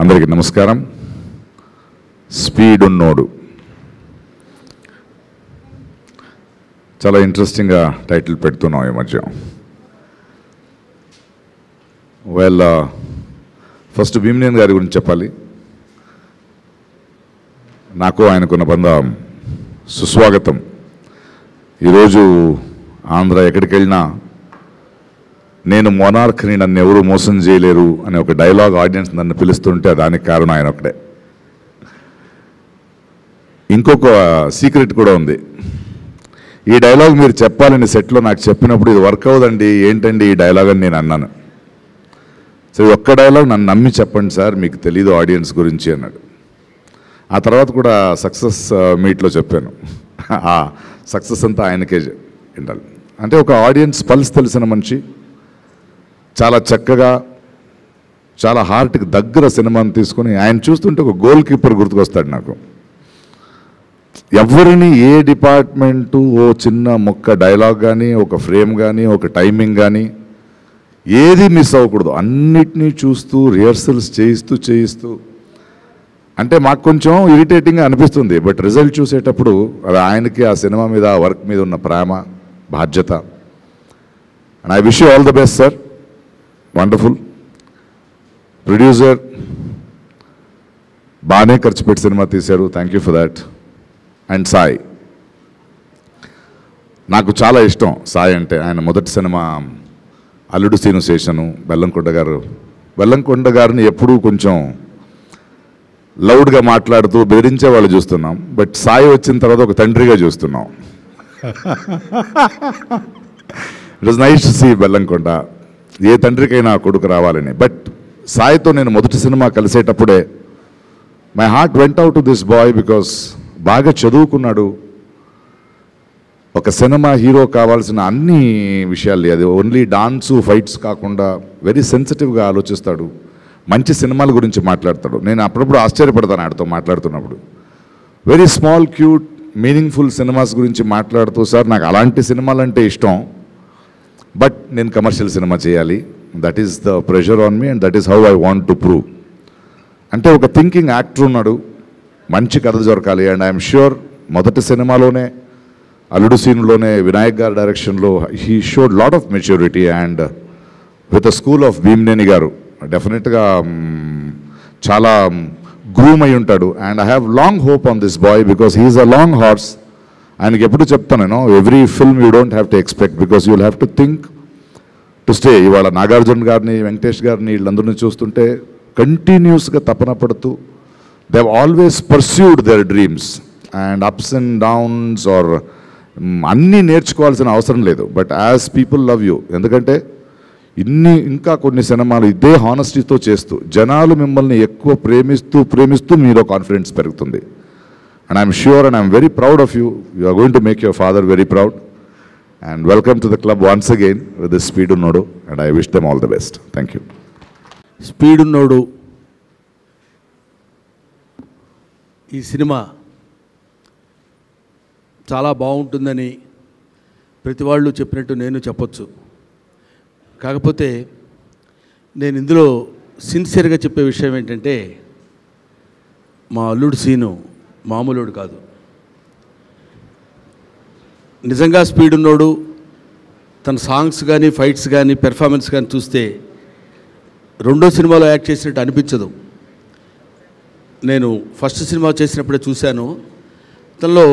అందరికీ నమస్కారం. స్పీడ్ ఉన్నోడు చాలా ఇంట్రెస్టింగ్గా టైటిల్ పెడుతున్నాం ఈ మధ్య. ఫస్ట్ భీమనేని గారి గురించి చెప్పాలి. నాకు ఆయనకున్న బంధం సుస్వాగతం. ఈరోజు ఆంధ్ర ఎక్కడికి వెళ్ళినా నేను మొనార్క్ని నన్ను ఎవరు మోసం చేయలేరు అనే ఒక డైలాగ్ ఆడియన్స్ నన్ను పిలుస్తుంటే దానికి కారణం ఆయన ఒకటే. ఇంకొక సీక్రెట్ కూడా ఉంది. ఈ డైలాగ్ మీరు చెప్పాలని సెట్లో నాకు చెప్పినప్పుడు ఇది వర్క్ అవ్వదండి, ఏంటండి ఈ డైలాగ్ అని నేను అన్నాను. సరే ఒక్క డైలాగ్ నన్ను నమ్మి చెప్పండి సార్, మీకు తెలీదు ఆడియన్స్ గురించి అన్నాడు. ఆ తర్వాత కూడా సక్సెస్ మీట్లో చెప్పాను. ఆ సక్సెస్ అంతా ఆయనకే ఉండాలి. అంటే ఒక ఆడియన్స్ పల్స్ తెలిసిన మనిషి, చాలా చక్కగా చాలా హార్ట్కి దగ్గర సినిమాని తీసుకొని ఆయన చూస్తుంటే ఒక గోల్ కీపర్ గుర్తుకొస్తాడు నాకు. ఎవరిని ఏ డిపార్ట్మెంటు ఓ చిన్న మొక్క డైలాగ్ కానీ ఒక ఫ్రేమ్ కానీ ఒక టైమింగ్ కానీ ఏది మిస్ అవ్వకూడదు, అన్నిటినీ చూస్తూ రిహర్సల్స్ చేయిస్తూ అంటే మాకు కొంచెం ఇరిటేటింగ్గా అనిపిస్తుంది. బట్ రిజల్ట్ చూసేటప్పుడు అది ఆయనకి ఆ సినిమా మీద ఆ వర్క్ మీద ఉన్న ప్రేమ, బాధ్యత. And I wish you all the best sir. Wonderful producer, బాగానే ఖర్చు పెట్టి సినిమా తీశారు, thank you for that. And Sai, నాకు చాలా ఇష్టం సాయి అంటే. ఆయన మొదటి సినిమా అల్లుడు సీను శేషను, బెల్లంకొండ గారిని ఎప్పుడూ కొంచెం లౌడ్గా మాట్లాడుతూ బెదిరించే వాళ్ళు చూస్తున్నాం. బట్ సాయి వచ్చిన తర్వాత ఒక తండ్రిగా చూస్తున్నాం. It was nice to see Bellamkonda. ఏ తండ్రికైనా కొడుకు రావాలని. బట్ సాయితో నేను మొదటి సినిమా కలిసేటప్పుడే my heart went out to this boy because బాగా చదువుకున్నాడు. ఒక సినిమా హీరో కావాల్సిన అన్ని విషయాలు, అది ఓన్లీ డాన్సు ఫైట్స్ కాకుండా వెరీ సెన్సిటివ్గా ఆలోచిస్తాడు. మంచి సినిమాల గురించి మాట్లాడతాడు. నేను అప్పుడప్పుడు ఆశ్చర్యపడతాను ఆడితో మాట్లాడుతున్నప్పుడు. Very small cute meaningful cinemas గురించి మాట్లాడుతూ, సార్ నాకు అలాంటి సినిమాలు అంటే ఇష్టం, బట్ నేను కమర్షియల్ సినిమా చేయాలి, that is the pressure on me and that is how I want to prove. అంటే ఒక థింకింగ్ యాక్టర్ ఉన్నాడు, మంచి కథ దొరకాలి. అండ్ ఐఎమ్ ష్యూర్ మొదటి సినిమాలోనే అల్లుడు సీన్లోనే వినాయక్ గారి డైరెక్షన్లో he showed lot of maturity and with a school of Bhimaneni garu డెఫినెట్గా చాలా గ్రూమ్ అయి ఉంటాడు. And I have long hope on this boy because he's a long horse. ఆయనకి ఎప్పుడు చెప్తాను నేను, every film you don't have to expect because you will have to think to stay. ఇవాళ నాగార్జున గారిని, వెంకటేష్ గారిని, వీళ్ళందరినీ చూస్తుంటే కంటిన్యూస్గా తపన పడుతూ they have always pursued their dreams. And ups and downs are అన్నీ నేర్చుకోవాల్సిన అవసరం లేదు. But as people love you, ఎందుకంటే ఇంకా కొన్ని సినిమాలు ఇదే హానెస్టీతో చేస్తూ జనాలు మిమ్మల్ని ఎక్కువ ప్రేమిస్తూ మీలో కాన్ఫిడెన్స్ పెరుగుతుంది. And I'm sure and I'm very proud of you. You are going to make your father very proud. And welcome to the club once again with this Speed Unnodu. And I wish them all the best. Thank you. Speed Unnodu. ఈ cinema చాలా బాగుంటుందని ప్రతి వాళ్ళు చెప్పినట్టు నేను చెప్పొచ్చు. కాకపోతే నేను ఇందులో సిన్సియర్గా చెప్పే విషయం ఏంటంటే, మా అల్లుడు సీను మామూలుడు కాదు. నిజంగా స్పీడ్ ఉన్నోడు. తన సాంగ్స్ కానీ ఫైట్స్ కానీ పెర్ఫార్మెన్స్ కానీ చూస్తే రెండో సినిమాలో యాక్ట్ చేసినట్టు అనిపించదు. నేను ఫస్ట్ సినిమా చేసినప్పుడే చూశాను. తనలో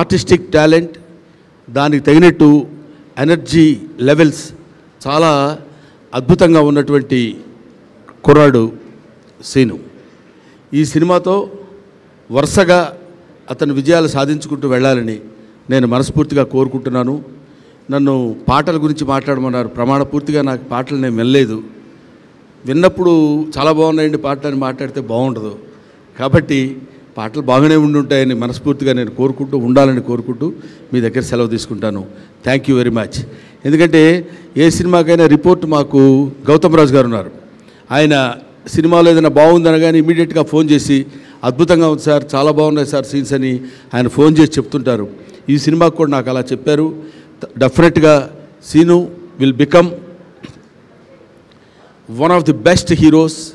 ఆర్టిస్టిక్ టాలెంట్, దానికి తగినట్టు ఎనర్జీ లెవెల్స్ చాలా అద్భుతంగా ఉన్నటువంటి కుర్రాడు సీను. ఈ సినిమాతో వరుసగా అతను విజయాలు సాధించుకుంటూ వెళ్ళాలని నేను మనస్ఫూర్తిగా కోరుకుంటున్నాను. నన్ను పాటల గురించి మాట్లాడమన్నారు. ప్రమాణపూర్తిగా నాకు పాటలు నేను వినలేదు. విన్నప్పుడు చాలా బాగున్నాయండి పాటలు అని మాట్లాడితే బాగుండదు. కాబట్టి పాటలు బాగానే ఉండుంటాయని మనస్ఫూర్తిగా నేను ఉండాలని కోరుకుంటూ మీ దగ్గర సెలవు తీసుకుంటాను. Thank you very much. ఎందుకంటే ఏ సినిమాకైనా రిపోర్ట్ మాకు గౌతమ్ రాజు గారు ఉన్నారు. ఆయన సినిమాలో ఏదైనా బాగుందనగానే ఇమీడియట్గా ఫోన్ చేసి అద్భుతంగా ఉంది సార్, చాలా బాగున్నాయి సార్ సీన్స్ అని ఆయన ఫోన్ చేసి చెప్తుంటారు. ఈ సినిమాకు కూడా నాకు అలా చెప్పారు. డెఫినెట్గా Seenu will become one of the best heroes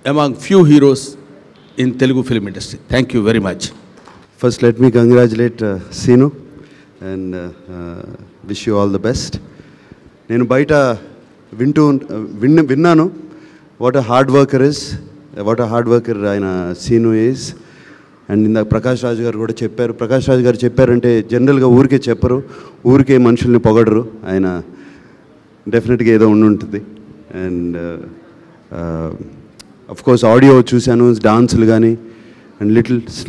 among few heroes in Telugu film industry. Thank you very much. First, let me congratulate Seenu and wish you all the best. నేను బయట విన్నాను వాట్ అ హార్డ్ వర్కర్ ఆయన scene is. And ఇందాక ప్రకాష్ రాజ్ గారు కూడా చెప్పారు. ప్రకాష్ రాజ్ గారు చెప్పారంటే జనరల్గా ఊరికే చెప్పరు, ఊరికే మనుషుల్ని పొగడరు. ఆయన డెఫినెట్గా ఏదో ఉంటుంది. అండ్ అఫ్ కోర్స్ ఆడియో చూశాను, డాన్సులు కానీ and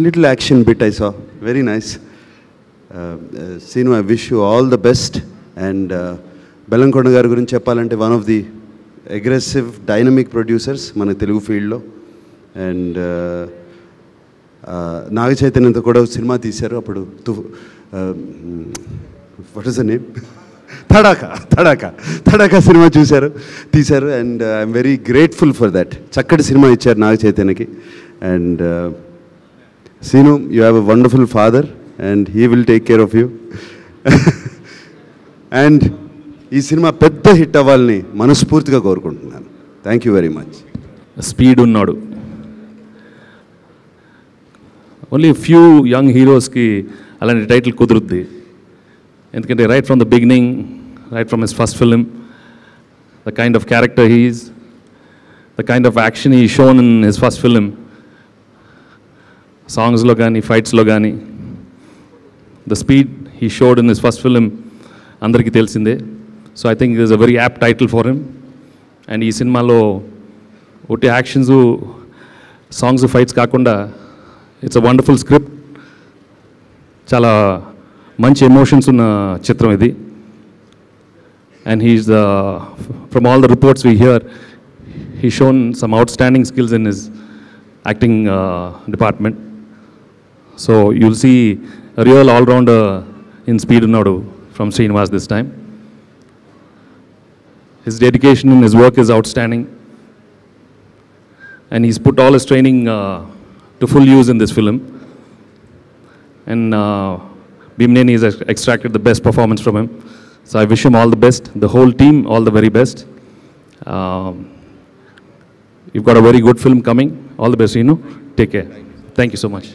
little action bit I saw, very nice. Seenu, I wish you all the best. And Bellamkonda గారి గురించి చెప్పాలంటే one of the aggressive dynamic producers మన తెలుగు ఫీల్డ్లో. అండ్ నాగ చైతన్యంతో కూడా సినిమా తీశారు అప్పుడు. What is the name? Tadakha సినిమా తీశారు. And I'm very grateful for that. చక్కటి సినిమా ఇచ్చారు నాగ చైతన్యకి. And Seenu, you have a wonderful father and he will take care of you. And ఈ సినిమా పెద్ద హిట్ అవ్వాలని మనస్ఫూర్తిగా కోరుకుంటున్నాను. Thank you very much. Speed ఉన్నాడు. ఓన్లీ ఫ్యూ యంగ్ హీరోస్కి అలాంటి టైటిల్ కుదురుద్ది. ఎందుకంటే right from the beginning, right from his first film, the kind of character he is, the kind of action he shown in his first film, సాంగ్స్లో కానీ ఫైట్స్లో కానీ, the speed he showed in his first film అందరికీ తెలిసిందే. So I think it is a very apt title for him. And ఈ సినిమాలో ఒట్టి actions, songs, fights కాకుండా ఇట్స్ అ వండర్ఫుల్ స్క్రిప్ట్. చాలా మంచి ఎమోషన్స్ ఉన్న చిత్రం ఇది. And he's from all the reports we hear, he shown some outstanding skills in his acting department. So you'll see real all-rounder in speed ఉన్నాడు from Srinivas this time. His dedication in his work is outstanding, and he's put all his training to full use in this film. And Bhimneni has extracted the best performance from him. So I wish him all the best, the whole team all the very best. You've got a very good film coming. All the best, Reenu. Take care. Thank you so much.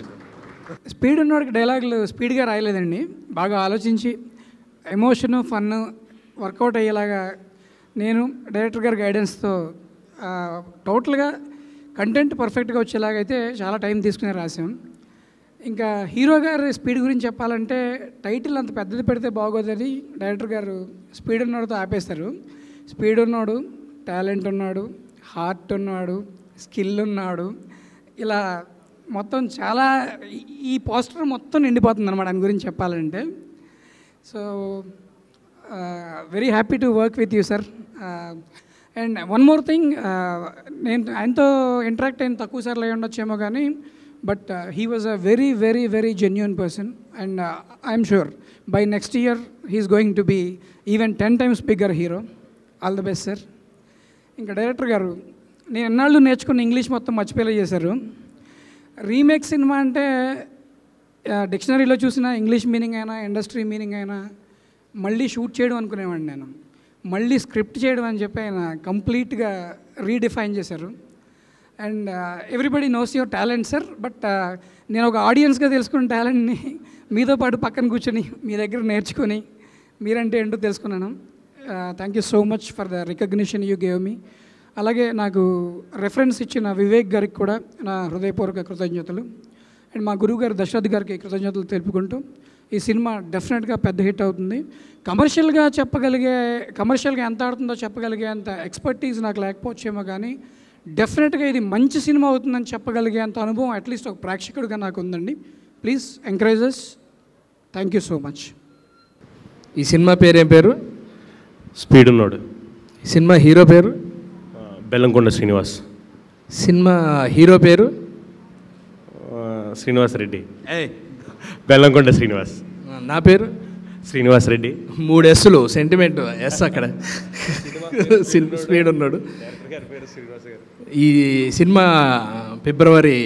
Speed ఉన్నవాడికి డైలాగులు స్పీడ్గా రాయలేదండి. బాగా ఆలోచించి emotion, fun work out అయ్యేలాగా నేను director గారి గైడెన్స్తో టోటల్గా content పర్ఫెక్ట్గా వచ్చేలాగా అయితే చాలా టైం తీసుకుని రాసాం. ఇంకా హీరో గారి స్పీడ్ గురించి చెప్పాలంటే టైటిల్ అంత పెద్దది పెడితే బాగోదని డైరెక్టర్ గారు స్పీడ్ ఉన్నవాడితో ఆపేస్తారు. స్పీడ్ ఉన్నాడు, టాలెంట్ ఉన్నాడు, హార్ట్ ఉన్నాడు, స్కిల్ ఉన్నాడు, ఇలా మొత్తం చాలా ఈ పోస్టర్ మొత్తం నిండిపోతుంది అనమాట ఆయన గురించి చెప్పాలంటే. So very happy to work with you sir. And one more thing, నేను ఆయనతో ఇంటరాక్ట్ అయిన తక్కువ సార్లు అయి ఉండొచ్చేమో కానీ but he was a very very very genuine person. And I'm sure by next year he's going to be even 10 times bigger hero. All the best sir. ఇంకా director garu, నేను ఎన్నాళ్ళు నేర్చుకున్న ఇంగ్లీష్ మొత్తం మర్చిపోయేలా చేశారు. రీమేక్ సినిమా అంటే డిక్షనరీలో చూసిన English meaning అయినా industry meaning అయినా మళ్ళీ షూట్ చేయడం అనుకునేవాడిని నేను. మళ్ళీ స్క్రిప్ట్ చేయడం అని చెప్పి ఆయన కంప్లీట్గా రీడిఫైన్ చేశారు. And everybody knows your talent sir. But నేను ఒక ఆడియన్స్గా తెలుసుకున్న టాలెంట్ని మీతో పాటు పక్కన కూర్చొని మీ దగ్గర నేర్చుకొని మీరంటే ఏంటో తెలుసుకున్నాను. Thank you so much for the recognition you gave me. అలాగే నాకు రెఫరెన్స్ ఇచ్చిన వివేక్ గారికి కూడా నా హృదయపూర్వక కృతజ్ఞతలు. అండ్ మా గురువు గారు దశరథ్ గారికి కృతజ్ఞతలు తెలుపుకుంటూ ఈ సినిమా డెఫినెట్గా పెద్ద హిట్ అవుతుంది. కమర్షియల్గా ఎంత ఆడుతుందో చెప్పగలిగే అంత ఎక్స్పర్టీస్ నాకు లేకపోవచ్చేమో కానీ డెఫినెట్గా ఇది మంచి సినిమా అవుతుందని చెప్పగలిగే అంత అనుభవం అట్లీస్ట్ ఒక ప్రేక్షకుడిగా నాకు ఉందండి. Please encourages. Thank you so much. ఈ సినిమా పేరేం పేరు? స్పీడ్ ఉన్నాడు. ఈ సినిమా హీరో పేరు? బెల్లంకొండ శ్రీనివాస్. సినిమా హీరో పేరు? శ్రీనివాస్ రెడ్డి. బెల్లంకొండ శ్రీనివాస్. నా పేరు శ్రీనివాస్ రెడ్డి. 3 Sలు సెంటిమెంట్ ఎస్ అక్కడ. స్పీడ్ ఉన్నాడు. ఈ సినిమా ఫిబ్రవరి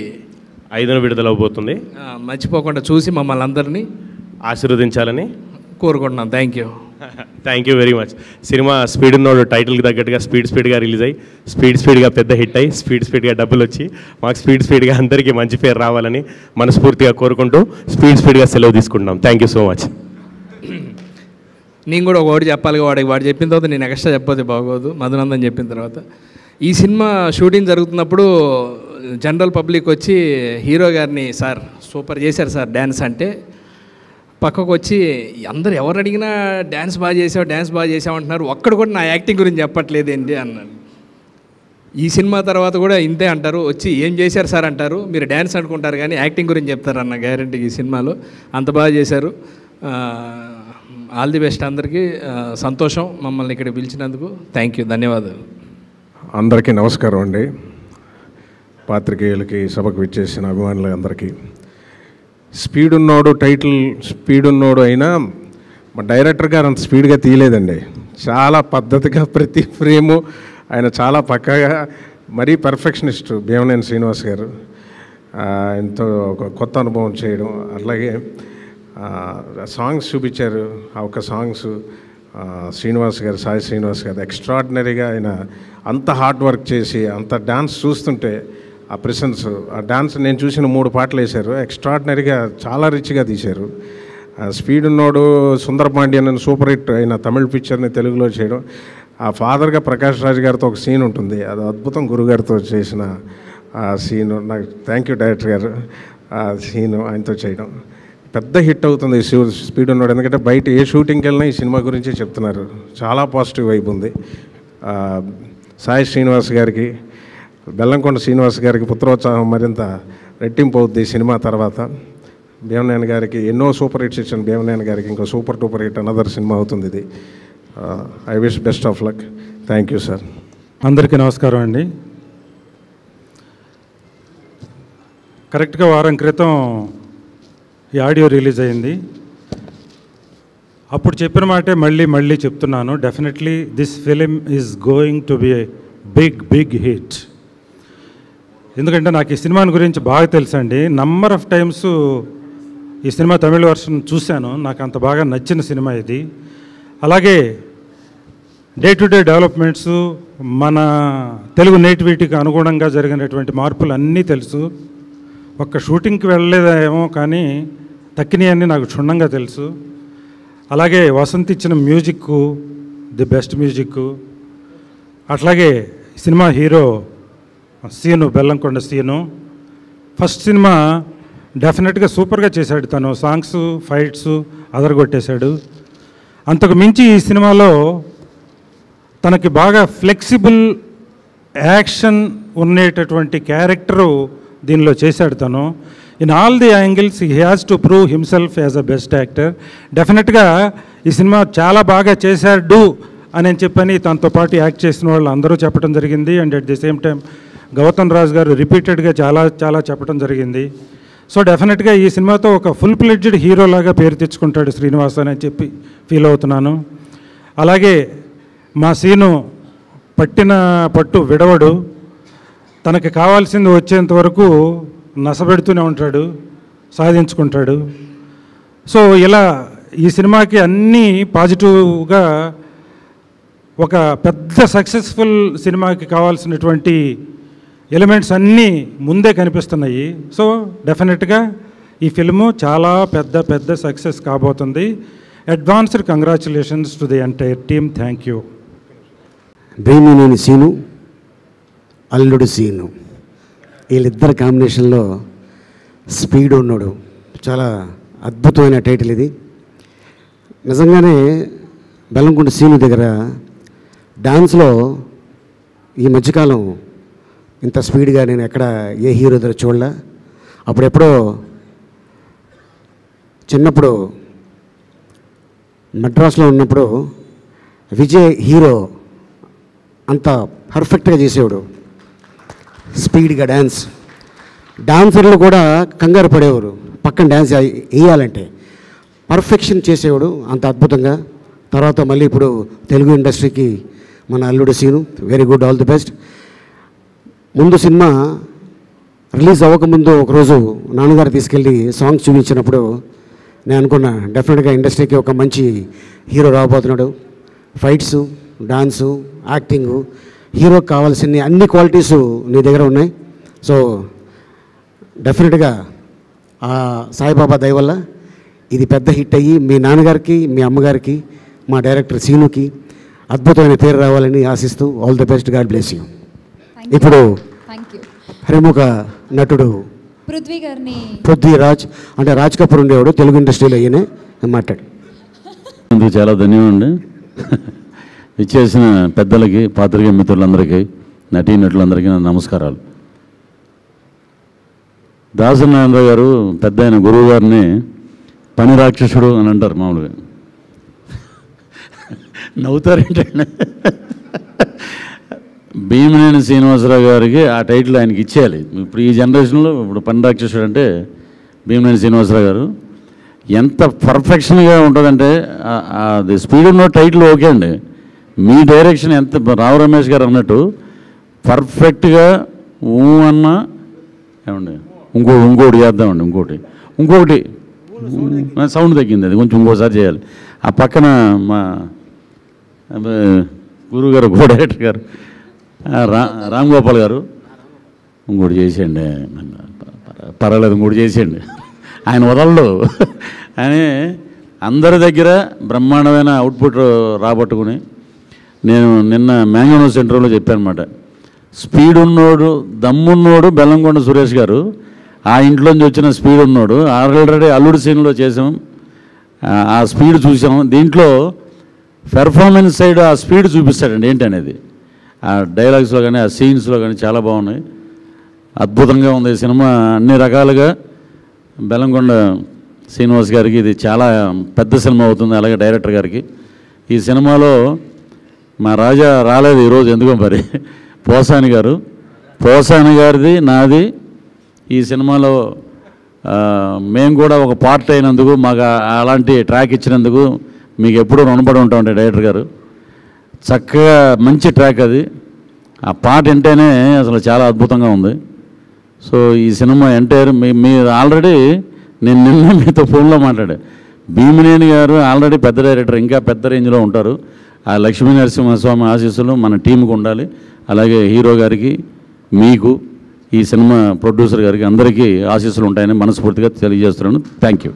5న విడుదలవబోతుంది. మర్చిపోకుండా చూసి మమ్మల్ని అందరినీ ఆశీర్వదించాలని కోరుకుంటున్నాం. Thank you. Thank you very much. Cinema speed ఉన్నోడు టైటిల్కి తగ్గట్టుగా స్పీడ్గా రిలీజ్ అయ్యి స్పీడ్గా పెద్ద హిట్ అయ్యి స్పీడ్గా డబ్బులు వచ్చి మాకు స్పీడ్గా అందరికీ మంచి పేరు రావాలని మనస్ఫూర్తిగా కోరుకుంటూ స్పీడ్గా సెలవు తీసుకుంటున్నాం. Thank you so much. నేను కూడా ఒకటి చెప్పాలి, వాడు చెప్పిన తర్వాత నేను ఎక్స్ట్రా చెప్పకపోతే బాగోదు. మధునందన్ చెప్పిన తర్వాత ఈ సినిమా షూటింగ్ జరుగుతున్నప్పుడు జనరల్ పబ్లిక్ వచ్చి హీరో గారిని సార్ సూపర్ చేశారు సార్ డ్యాన్స్ అంటే, పక్కకు వచ్చి అందరు ఎవరు అడిగినా డ్యాన్స్ బాగా చేసావు అంటున్నారు, ఒక్కడు కూడా నా యాక్టింగ్ గురించి చెప్పట్లేదేంటి అన్నాడు. ఈ సినిమా తర్వాత కూడా ఇంతే అంటారు, వచ్చి ఏం చేశారు సార్ అంటారు, మీరు డ్యాన్స్ అనుకుంటారు కానీ యాక్టింగ్ గురించి చెప్తారు అన్న గ్యారెంటీ ఈ సినిమాలో. అంత బాగా చేశారు. ఆల్ ది బెస్ట్ అందరికీ. సంతోషం మమ్మల్ని ఇక్కడ పిలిచినందుకు. థ్యాంక్ యూ, ధన్యవాదాలు. అందరికీ నమస్కారం అండి. పాత్రికేయులకి, సభకు విచ్చేసిన అభిమానులు అందరికీ. స్పీడ్ ఉన్నోడు టైటిల్ స్పీడ్ ఉన్నోడు అయినా మా డైరెక్టర్ గారు అంత స్పీడ్గా తీయలేదండి. చాలా పద్ధతిగా ప్రతి ఫ్రేము ఆయన చాలా పక్కాగా, మరీ పర్ఫెక్షనిస్ట్ భీమనేని శ్రీనివాస్ గారు. ఎంతో ఒక కొత్త అనుభవం చేయడం, అట్లాగే సాంగ్స్ చూపించారు. ఆ ఒక్క సాంగ్స్ శ్రీనివాస్ గారు, సాయి శ్రీనివాస్ గారు ఎక్స్ట్రాడినరీగా ఆయన అంత హార్డ్ వర్క్ చేసి అంత డాన్స్ చూస్తుంటే ఆ ప్రెసెన్స్, ఆ డాన్స్ నేను చూసిన 3 పాటలు వేశారు. ఎక్స్ట్రాడినరీగా చాలా రిచ్గా తీశారు. స్పీడ్ ఉన్నోడు సుందరపాండ్యన్ అని సూపర్ హిట్ అయిన తమిళ పిక్చర్ని తెలుగులో చేయడం, ఆ ఫాదర్గా ప్రకాష్ రాజ్ గారితో ఒక సీన్ ఉంటుంది, అది అద్భుతం. గురుగారితో చేసిన ఆ సీను నాకు థ్యాంక్ యూ డైరెక్టర్ గారు. ఆ సీను ఆయనతో చేయడం పెద్ద హిట్ అవుతుంది స్పీడ్ ఉన్నాడు. ఎందుకంటే బయట ఏ షూటింగ్కి వెళ్ళినా ఈ సినిమా గురించే చెప్తున్నారు. చాలా పాజిటివ్ వైబ్ ఉంది. సాయి శ్రీనివాస్ గారికి, బెల్లంకొండ శ్రీనివాస్ గారికి పుత్రోత్సాహం మరింత రెట్టింపు అవుద్ది ఈ సినిమా తర్వాత. భీమనేని గారికి ఎన్నో సూపర్ హిట్స్ ఇచ్చిన భీమనేని గారికి ఇంకో super duper hit another cinema అవుతుంది ఇది. I wish best of luck. Thank you sir. అందరికీ నమస్కారం అండి. కరెక్ట్గా వారం క్రితం ఈ ఆడియో రిలీజ్ అయింది. అప్పుడు చెప్పిన మాటే మళ్ళీ చెప్తున్నాను. Definitely this film is going to be a big hit. ఎందుకంటే నాకు ఈ సినిమాని గురించి బాగా తెలుసండి. నంబర్ ఆఫ్ టైమ్స్ ఈ సినిమా తమిళ వర్షన్ చూశాను. నాకు అంత బాగా నచ్చిన సినిమా ఇది. అలాగే డే టు డే డెవలప్మెంట్స్, మన తెలుగు నేటివిటీకి అనుగుణంగా జరిగినటువంటి మార్పులు అన్నీ తెలుసు. ఒక్క షూటింగ్కి వెళ్ళలేదేమో కానీ తక్కినవన్నీ నాకు క్షుణ్ణంగా తెలుసు. అలాగే వసంత్ ఇచ్చిన మ్యూజిక్ ది బెస్ట్ మ్యూజిక్. అట్లాగే సినిమా హీరో సీను, బెల్లంకొండ సీను ఫస్ట్ సినిమా డెఫినెట్గా సూపర్గా చేశాడు. తను సాంగ్స్, ఫైట్స్ అదరగొట్టేశాడు. అంతకు మించి ఈ సినిమాలో తనకి బాగా ఫ్లెక్సిబుల్ యాక్షన్ ఉండేటటువంటి క్యారెక్టరు దీనిలో చేశాడు తను. In all the angles he has to prove himself as a best actor. డెఫినెట్గా ఈ సినిమా చాలా బాగా చేశాడు అని చెప్పని తనతో పాటు యాక్ట్ చేసిన వాళ్ళు అందరూ చెప్పడం జరిగింది. And at the same time Gautham Raj garu రిపీటెడ్గా చాలా చెప్పడం జరిగింది. సో డెఫినెట్గా ఈ సినిమాతో ఒక ఫుల్ ప్లెడ్జ్డ్ హీరోలాగా పేరు తెచ్చుకుంటాడు శ్రీనివాస్ అని చెప్పి ఫీల్ అవుతున్నాను. అలాగే మా సీను పట్టిన పట్టు విడవడు. తనకి కావాల్సింది వచ్చేంత వరకు నసబెడుతూనే ఉంటాడు, సాధించుకుంటాడు. సో ఇలా ఈ సినిమాకి అన్నీ పాజిటివ్గా ఒక పెద్ద సక్సెస్ఫుల్ సినిమాకి కావాల్సినటువంటి ఎలిమెంట్స్ అన్నీ ముందే కనిపిస్తున్నాయి. సో డెఫినెట్గా ఈ ఫిల్ము చాలా పెద్ద సక్సెస్ కాబోతుంది. Advanced congratulations to the entire team. Thank you. Bhimaneni Seenu, Alludu Seenu, వీళ్ళిద్దరు కాంబినేషన్లో స్పీడ్ ఉన్నాడు. చాలా అద్భుతమైన టైటిల్ ఇది. నిజంగానే బెల్లంకొండ సీను దగ్గర డాన్స్లో ఈ మధ్యకాలం ఇంత స్పీడ్గా నేను ఎక్కడ ఏ హీరో దగ్గర చూడలే. అప్పుడెప్పుడో చిన్నప్పుడు మద్రాసులో ఉన్నప్పుడు విజయ్ హీరో అంత పర్ఫెక్ట్గా చేసేవాడు, స్పీడ్గా డాన్సర్లు కూడా కంగారు పడేవారు పక్కన డ్యాన్స్ వేయాలంటే. పర్ఫెక్షన్ చేసేవాడు అంత అద్భుతంగా. తర్వాత మళ్ళీ ఇప్పుడు తెలుగు ఇండస్ట్రీకి మన Alludu Seenu, very good, all the best. ముందు సినిమా రిలీజ్ అవ్వకముందు ఒకరోజు నాన్నగారు తీసుకెళ్ళి సాంగ్స్ చూపించినప్పుడు నేను అనుకున్నా డెఫినెట్గా ఇండస్ట్రీకి ఒక మంచి హీరో రాబోతున్నాడు. ఫైట్స్, డాన్సు, యాక్టింగు, హీరోకి కావాల్సిన అన్ని క్వాలిటీసు నీ దగ్గర ఉన్నాయి. సో డెఫినెట్గా ఆ సాయిబాబా దయ వల్ల ఇది పెద్ద హిట్ అయ్యి మీ నాన్నగారికి, మీ అమ్మగారికి, మా డైరెక్టర్ సీనుకి అద్భుతమైన పేరు రావాలని ఆశిస్తూ all the best, God bless you. ఇప్పుడు ప్రముఖ నటుడు పృథ్వీరాజ్, అంటే రాజ్ కపూర్ ఉండేవాడు తెలుగు ఇండస్ట్రీలో, ఈయనే మాట్లాడు. అందుకు చాలా ధన్యవాదండి. ఇచ్చేసిన పెద్దలకి, పాత్రికేయ మిత్రులందరికీ, నటీనటులందరికీ నా నమస్కారాలు. దాసనారాయణ గారు పెద్ద ఆయన గురువు గారిని పని రాక్షసుడు అని అంటారు మామూలుగా. నవ్వుతారేంటండి? భీమనేని శ్రీనివాసరావు గారికి ఆ టైటిల్ ఆయనకి ఇచ్చేయాలి. ఇప్పుడు ఈ జనరేషన్లో ఇప్పుడు పని రాక్షసుడు అంటే భీమనేని శ్రీనివాసరావు గారు. ఎంత పర్ఫెక్షన్గా ఉంటుందంటే అది స్పీడ్ ఉన్న టైటిల్ ఓకే అండి, మీ డైరెక్షన్ ఎంత రావు రమేష్ గారు అన్నట్టు పర్ఫెక్ట్గా అన్నా ఏమండి ఇంకోటి చేద్దామండి. ఇంకొకటి సౌండ్ తగ్గింది, అది కొంచెం ఇంకోసారి చేయాలి. ఆ పక్కన మా గురువు గారు, కో డైరెక్టర్ గారు రామ్ గోపాల్ గారు ఇంకోటి చేసేయండి, పర్వాలేదు ఇంకోటి చేసేయండి, ఆయన వదలడు. ఆయన అందరి దగ్గర బ్రహ్మాండమైన అవుట్పుట్ రాబట్టుకుని, నేను నిన్న మ్యాంగనో సెంటర్లో చెప్పానమాట, స్పీడ్ ఉన్నోడు, దమ్మున్నోడు బెల్లంకొండ సురేష్ గారు, ఆ ఇంట్లోంచి వచ్చిన స్పీడ్ ఉన్నోడు. ఆల్రెడీ అల్లుడు సీన్లో చేసాం, ఆ స్పీడ్ చూసాం. దీంట్లో పెర్ఫార్మెన్స్ సైడ్ ఆ స్పీడ్ చూపిస్తాడండి ఏంటనేది. ఆ డైలాగ్స్లో కానీ, ఆ సీన్స్లో కానీ చాలా బాగున్నాయి, అద్భుతంగా ఉంది సినిమా అన్ని రకాలుగా. బెల్లంకొండ శ్రీనివాస్ గారికి ఇది చాలా పెద్ద సినిమా అవుతుంది, అలాగే డైరెక్టర్ గారికి. ఈ సినిమాలో మా రాజా రాలేదు ఈరోజు, ఎందుకో మరి, పోసాని గారిది నాది ఈ సినిమాలో మేము కూడా ఒక పార్ట్ అయినందుకు, మాకు అలాంటి ట్రాక్ ఇచ్చినందుకు మీకు ఎప్పుడూ రుణపడి ఉంటామంటే డైరెక్టర్ గారు. చక్కగా మంచి ట్రాక్ అది, ఆ పాట వింటేనే అసలు చాలా అద్భుతంగా ఉంది. సో ఈ సినిమా ఎంటైర్ మీ ఆల్రెడీ నేను నిన్న మీతో ఫోన్లో మాట్లాడా, భీమనేని గారు ఆల్రెడీ పెద్ద డైరెక్టర్, ఇంకా పెద్ద రేంజ్లో ఉంటారు. ఆ లక్ష్మీ నరసింహస్వామి ఆశీస్సులు మన టీంకి ఉండాలి. అలాగే హీరో గారికి, మీకు, ఈ సినిమా ప్రొడ్యూసర్ గారికి అందరికీ ఆశీస్సులు ఉంటాయని మనస్ఫూర్తిగా తెలియజేస్తున్నాను. Thank you.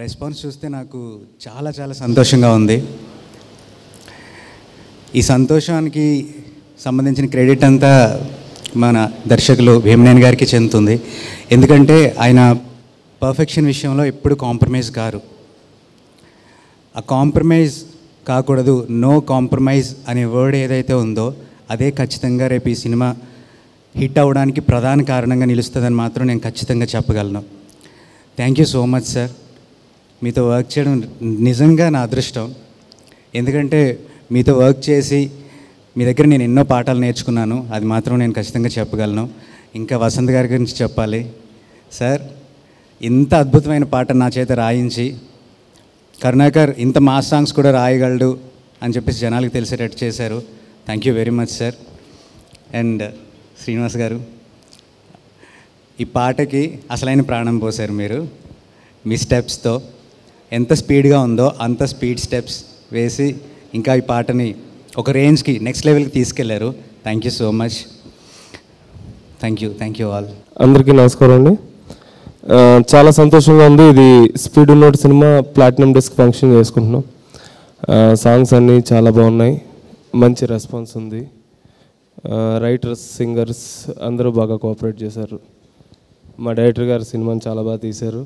రెస్పాన్స్ చూస్తే నాకు చాలా చాలా సంతోషంగా ఉంది. ఈ సంతోషానికి సంబంధించిన క్రెడిట్ అంతా మన దర్శకులు భీమనేని గారికి చెందుతుంది. ఎందుకంటే ఆయన పర్ఫెక్షన్ విషయంలో ఎప్పుడు కాంప్రమైజ్ కారు. ఆ కాంప్రమైజ్ కాకూడదు, నో కాంప్రమైజ్ అనే వర్డ్ ఏదైతే ఉందో అదే ఖచ్చితంగా రేపు ఈ సినిమా హిట్ అవ్వడానికి ప్రధాన కారణంగా నిలుస్తుందని మాత్రం నేను ఖచ్చితంగా చెప్పగలను. Thank you so much sir. మీతో వర్క్ చేయడం నిజంగా నా అదృష్టం. ఎందుకంటే మీతో వర్క్ చేసి మీ దగ్గర నేను ఎన్నో పాఠాలు నేర్చుకున్నాను, అది మాత్రం నేను ఖచ్చితంగా చెప్పగలను. ఇంకా వసంత్ గారి గురించి చెప్పాలి సార్. ఇంత అద్భుతమైన పాట నా చేత రాయించి, కరుణాకర్ ఇంత మాస్ సాంగ్స్ కూడా రాయగలడు అని చెప్పేసి జనాలకు తెలిసేటట్టు చేశారు. Thank you very much sir. And Srinivas గారు, ఈ పాటకి అసలైన ప్రాణం పోసారు మీరు. మీ స్టెప్స్తో ఎంత స్పీడ్గా ఉందో అంత స్పీడ్ స్టెప్స్ వేసి ఇంకా ఈ పాటని ఒక రేంజ్కి, నెక్స్ట్ లెవెల్కి తీసుకెళ్లారు. Thank you so much. Thank you all. అందరికీ నమస్కారం అండి. చాలా సంతోషంగా ఉంది. ఇది స్పీడ్ ఉన్నోట్ సినిమా ప్లాటినం డిస్క్ ఫంక్షన్ చేసుకుంటున్నాం. సాంగ్స్ అన్నీ చాలా బాగున్నాయి, మంచి రెస్పాన్స్ ఉంది. రైటర్స్, సింగర్స్ అందరూ బాగా కోఆపరేట్ చేశారు. మా డైరెక్టర్ గారు సినిమాని చాలా బాగా తీశారు,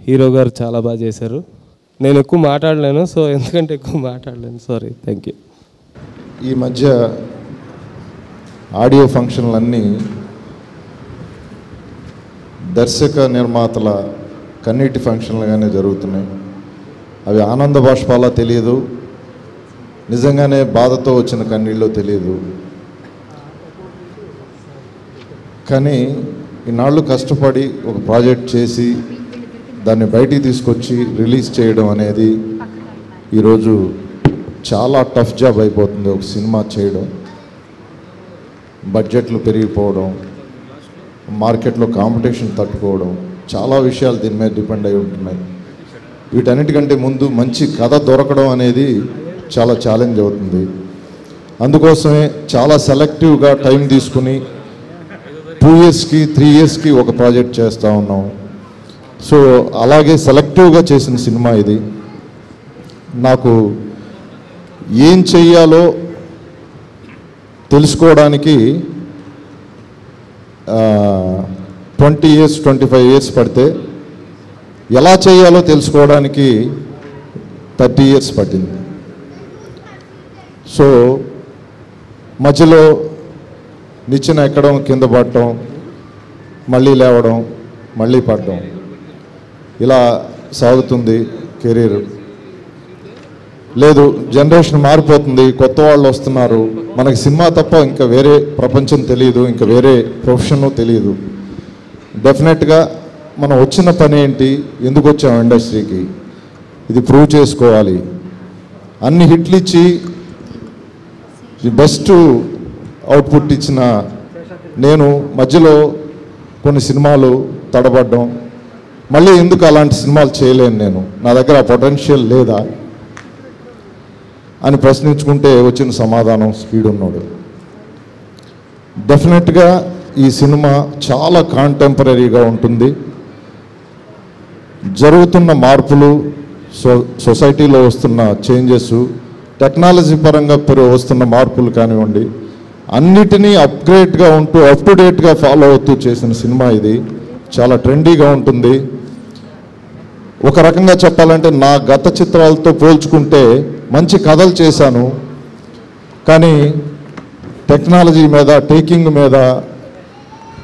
హీరో గారు చాలా బాగా చేశారు. నేను ఎక్కువ మాట్లాడలేను, సో ఎందుకంటే ఎక్కువ మాట్లాడలేను, సారీ. Thank you. ఈ మధ్య ఆడియో ఫంక్షన్లన్నీ దర్శక నిర్మాతల కన్నీటి ఫంక్షన్లుగానే జరుగుతున్నాయి. అవి ఆనంద బాష్పాలా తెలియదు, నిజంగానే బాధతో వచ్చిన కన్నీళ్ళు తెలియదు. కానీ ఈనాళ్ళు కష్టపడి ఒక ప్రాజెక్ట్ చేసి దాన్ని బయటికి తీసుకొచ్చి రిలీజ్ చేయడం అనేది ఈరోజు చాలా టఫ్ జాబ్ అయిపోతుంది. ఒక సినిమా చేయడం, బడ్జెట్లు పెరిగిపోవడం, మార్కెట్లో కాంపిటీషన్ తట్టుకోవడం, చాలా విషయాలు దీని మీద డిపెండ్ అయి ఉంటున్నాయి. వీటన్నిటికంటే ముందు మంచి కథ దొరకడం అనేది చాలా ఛాలెంజ్ అవుతుంది. అందుకోసమే చాలా సెలెక్టివ్గా టైం తీసుకుని 2 ఇయర్స్కి 3 ఇయర్స్కి ఒక ప్రాజెక్ట్ చేస్తూ ఉన్నాం. సో అలాగే సెలెక్టివ్గా చేసిన సినిమా ఇది. నాకు ఏం చెయ్యాలో తెలుసుకోవడానికి 20 ఇయర్స్ 25 ఇయర్స్ పడితే ఎలా చేయాలో తెలుసుకోవడానికి 30 ఇయర్స్ పట్టింది. సో మధ్యలో నిచ్చెన ఎక్కడం, కింద పడటం, మళ్ళీ లేవడం, మళ్ళీ పడడం, ఇలా సాగుతుంది కెరీర్. లేదు, జనరేషన్ మారిపోతుంది, కొత్త వాళ్ళు వస్తున్నారు, మనకి సినిమా తప్ప ఇంకా వేరే ప్రపంచం తెలియదు, ఇంకా వేరే ప్రొఫెషను తెలియదు. డెఫినెట్గా మనం వచ్చిన పని ఏంటి, ఎందుకు వచ్చాం ఇండస్ట్రీకి, ఇది ప్రూవ్ చేసుకోవాలి. అన్ని హిట్లు ఇచ్చి బెస్ట్ అవుట్పుట్ ఇచ్చిన నేను మధ్యలో కొన్ని సినిమాలు తడబడ్డం, మళ్ళీ ఎందుకు అలాంటి సినిమాలు చేయలేను, నేను నా దగ్గర ఆ పొటెన్షియల్ లేదా అని ప్రశ్నించుకుంటే వచ్చిన సమాధానం స్పీడ్ ఉన్నోడు. డెఫినెట్గా ఈ సినిమా చాలా కాంటెంపరీగా ఉంటుంది. జరుగుతున్న మార్పులు, సొసైటీలో వస్తున్న చేంజెస్, టెక్నాలజీ పరంగా వస్తున్న మార్పులు కానివ్వండి, అన్నిటినీ అప్గ్రేడ్గా ఉంటూ అప్ టు డేట్గా ఫాలో అవుతూ చేసిన సినిమా ఇది. చాలా ట్రెండీగా ఉంటుంది. ఒక రకంగా చెప్పాలంటే నా గత చిత్రాలతో పోల్చుకుంటే మంచి కథలు చేశాను, కానీ టెక్నాలజీ మీద, టేకింగ్ మీద,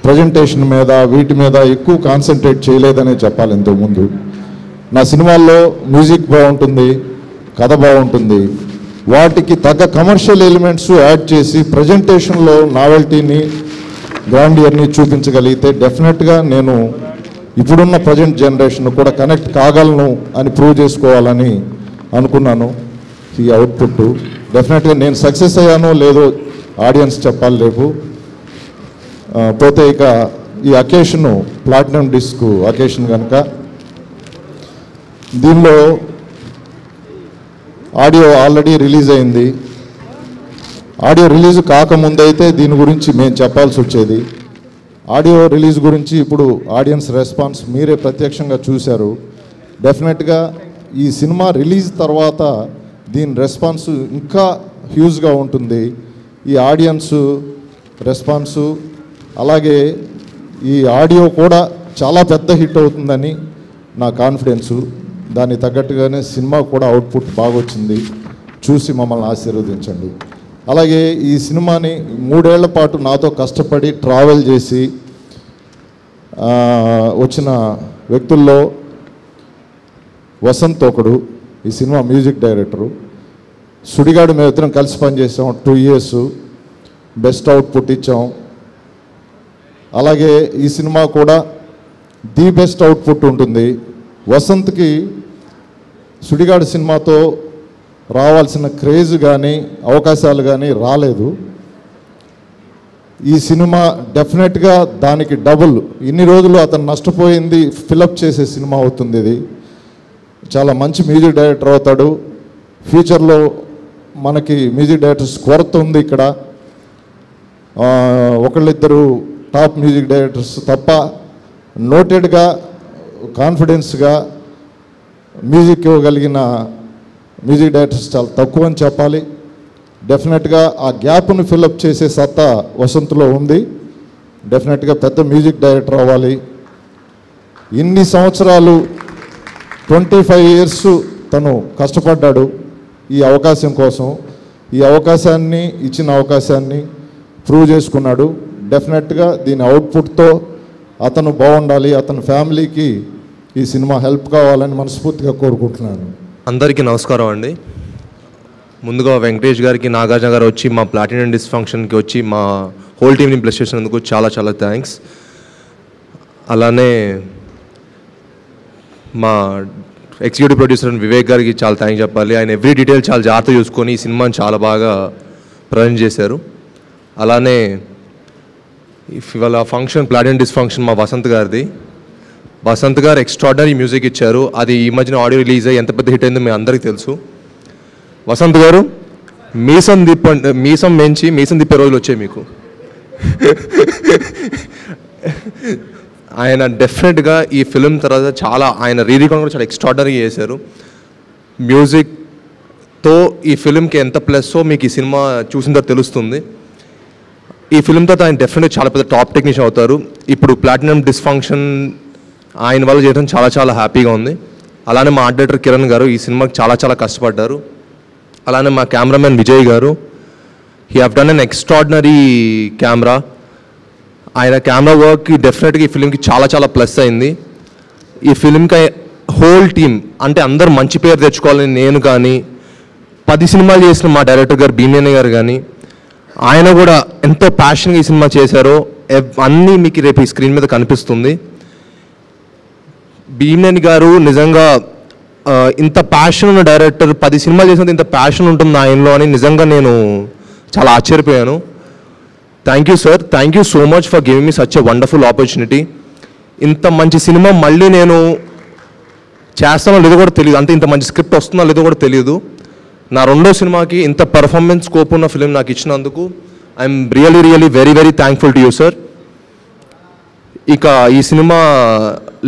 ప్రజెంటేషన్ మీద, వీటి మీద ఎక్కువ కాన్సన్ట్రేట్ చేయలేదనే చెప్పాలి. ఇంతకుముందు నా సినిమాల్లో మ్యూజిక్ బాగుంటుంది, కథ బాగుంటుంది, వాటికి తగ్గ కమర్షియల్ ఎలిమెంట్స్ యాడ్ చేసి ప్రజెంటేషన్లో నావెల్టీని, గ్రాండియర్ని చూపించగలిగితే డెఫినెట్గా నేను ఇప్పుడున్న ప్రజెంట్ జనరేషన్ కూడా కనెక్ట్ కాగలను అని ప్రూవ్ చేసుకోవాలని అనుకున్నాను. ఈ అవుట్పుట్ డెఫినెట్గా నేను సక్సెస్ అయ్యానో లేదో ఆడియన్స్ చెప్పాలి రేపు. పోతే ఇక ఈ అకేషను ప్లాటినం డిస్క్ అకేషన్ కనుక దీనిలో ఆడియో ఆల్రెడీ రిలీజ్ అయింది. ఆడియో రిలీజ్ కాకముందైతే దీని గురించి మేము చెప్పాల్సి వచ్చేది. ఆడియో రిలీజ్ గురించి ఇప్పుడు ఆడియన్స్ రెస్పాన్స్ మీరే ప్రత్యక్షంగా చూశారు. డెఫినెట్గా ఈ సినిమా రిలీజ్ తర్వాత దీని రెస్పాన్స్ ఇంకా హ్యూజ్గా ఉంటుంది. ఈ ఆడియన్స్ రెస్పాన్సు అలాగే ఈ ఆడియో కూడా చాలా పెద్ద హిట్ అవుతుందని నా కాన్ఫిడెన్సు. దానికి తగ్గట్టుగానే సినిమా కూడా అవుట్పుట్ బాగా వచ్చింది. చూసి మమ్మల్ని ఆశీర్వదించండి. అలాగే ఈ సినిమాని 3 ఏళ్ల పాటు నాతో కష్టపడి ట్రావెల్ చేసి వచ్చిన వ్యక్తుల్లో వసంత్ ఒకడు, ఈ సినిమా మ్యూజిక్ డైరెక్టరు. సుడిగాడు మేము ఇద్దరం కలిసి పనిచేసాం. 2 ఇయర్స్ బెస్ట్ అవుట్పుట్ ఇచ్చాం. అలాగే ఈ సినిమా కూడా ది బెస్ట్ అవుట్పుట్ ఉంటుంది. వసంత్కి సుడిగాడు సినిమాతో రావాల్సిన క్రేజ్ కానీ అవకాశాలు కానీ రాలేదు. ఈ సినిమా డెఫినెట్గా దానికి డబుల్, ఇన్ని రోజులు అతను నష్టపోయింది ఫిలప్ చేసే సినిమా అవుతుంది. ఇది చాలా మంచి మ్యూజిక్ డైరెక్టర్ అవుతాడు. ఫ్యూచర్లో మనకి మ్యూజిక్ డైరెక్టర్స్ కొరత ఉంది ఇక్కడ. ఒకళ్ళిద్దరు టాప్ మ్యూజిక్ డైరెక్టర్స్ తప్ప నోటెడ్గా కాన్ఫిడెన్స్గా మ్యూజిక్ ఇవ్వగలిగిన మ్యూజిక్ డైరెక్టర్స్ చాలా తక్కువ అని చెప్పాలి. డెఫినెట్గా ఆ గ్యాప్ను ఫిలప్ చేసే సత్తా వసంత్లో ఉంది. డెఫినెట్గా పెద్ద మ్యూజిక్ డైరెక్టర్ అవ్వాలి. ఇన్ని సంవత్సరాలు 25 ఇయర్స్ తను కష్టపడ్డాడు ఈ అవకాశం కోసం. ఈ అవకాశాన్ని ఇచ్చిన అవకాశాన్ని ప్రూవ్ చేసుకున్నాడు. డెఫినెట్గా దీని అవుట్పుట్తో అతను బాగుండాలి, అతని ఫ్యామిలీకి ఈ సినిమా హెల్ప్ కావాలని మనస్ఫూర్తిగా కోరుకుంటున్నాను. అందరికీ నమస్కారం అండి. ముందుగా వెంకటేష్ గారికి, నాగార్జున గారు వచ్చి మా ప్లాటినం డిస్క్ ఫంక్షన్కి వచ్చి మా హోల్ టీమ్ని బ్లెస్ చేసినందుకు చాలా చాలా థ్యాంక్స్. అలానే మా ఎగ్జిక్యూటివ్ ప్రొడ్యూసర్ వివేక్ గారికి చాలా థ్యాంక్స్ చెప్పాలి. ఆయన ఎవ్రీ డీటెయిల్ చాలా జాగ్రత్త చూసుకొని ఈ సినిమాని చాలా బాగా ప్రజెంట్ చేశారు. అలానే ఇవాళ ఫంక్షన్ ప్లాటినం డిస్క్ ఫంక్షన్ మా వసంత్ గారిది. వసంత్ గారు ఎక్స్ట్రాడినరీ మ్యూజిక్ ఇచ్చారు. అది ఈ మధ్యన ఆడియో రిలీజ్ అయ్యి ఎంత పెద్ద హిట్ అయిందో మీ అందరికీ తెలుసు. వసంత్ గారు మీసం తిప్పే రోజులు వచ్చాయి మీకు. ఆయన డెఫినెట్గా ఈ ఫిలిం తర్వాత చాలా ఆయన రీరికార్డ్ కూడా చాలా ఎక్స్ట్రాడినరీ చేశారు. మ్యూజిక్తో ఈ ఫిలింకి ఎంత ప్లస్సో మీకు ఈ సినిమా చూసిన తర్వాత తెలుస్తుంది. ఈ ఫిలిం తర్వాత ఆయన డెఫినెట్గా చాలా పెద్ద టాప్ టెక్నీషియన్ అవుతారు. ఇప్పుడు ప్లాటినం డిస్ఫంక్షన్ ఆయన వల్ల చేయడం చాలా చాలా హ్యాపీగా ఉంది. అలానే మా ఆర్ట్ డైరెక్టర్ కిరణ్ గారు ఈ సినిమాకి చాలా చాలా కష్టపడ్డారు. అలానే మా కెమెరామెన్ విజయ్ గారు, he have done an extraordinary camera. ఆయన కెమెరా వర్క్కి డెఫినెట్గా ఈ ఫిలింకి చాలా చాలా ప్లస్ అయింది. ఈ ఫిలింకి హోల్ టీమ్ అంటే అందరూ మంచి పేరు తెచ్చుకోవాలని నేను కానీ 10 సినిమాలు చేసిన మా డైరెక్టర్ గారు భీమేని గారు కానీ ఆయన కూడా ఎంతో ప్యాషన్గా ఈ సినిమా చేశారో అన్నీ మీకు రేపు ఈ స్క్రీన్ మీద కనిపిస్తుంది. భీమేని గారు నిజంగా ఇంత ప్యాషన్ ఉన్న డైరెక్టర్ 10 సినిమాలు చేసినంత ఇంత ప్యాషన్ ఉంటుంది ఆయనలో అని నిజంగా నేను చాలా ఆశ్చర్యపోయాను. Thank you sir, thank you so much for giving me such a wonderful opportunity. ఇంత మంచి సినిమా మళ్ళీ నేను చేస్తానో లేదో కూడా తెలియదు, అంటే ఇంత మంచి స్క్రిప్ట్ వస్తుందో లేదో కూడా తెలియదు. నా రెండో సినిమాకి ఇంత పర్ఫార్మెన్స్ స్కోప్ ఉన్న ఫిలిం నాకు ఇచ్చినందుకు I'm really very very thankful to you sir. ఇక ఈ సినిమా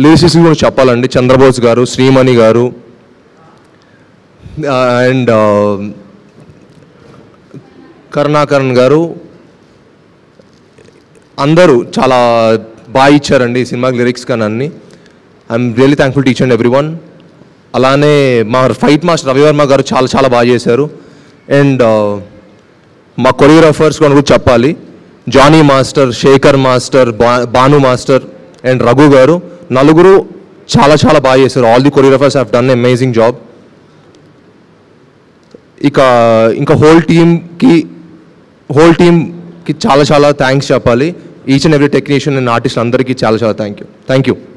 లిరిసిస్ట్ కూడా చెప్పాలండి, చంద్రబోస్ గారు, శ్రీమణి గారు అండ్ కరుణాకరణ్ గారు అందరూ చాలా బాగా ఇచ్చారండి ఈ సినిమాకి లిరిక్స్ కానీ అన్ని. I'm really thankful to each and every one. అలానే మా ఫైట్ మాస్టర్ రవివర్మ గారు చాలా చాలా బాగా చేశారు. అండ్ మా కొరియోగ్రాఫర్స్ కూడా చెప్పాలి, Jani master, Shekhar master, Bhanu master and Raghu garu, నలుగురు చాలా చాలా బాగా చేశారు. All the choreographers have done amazing job. ఇంకా హోల్ టీమ్కి చాలా చాలా థ్యాంక్స్ చెప్పాలి. Each and every technician and artist అందరికీ చాలా చాలా థ్యాంక్ యూ.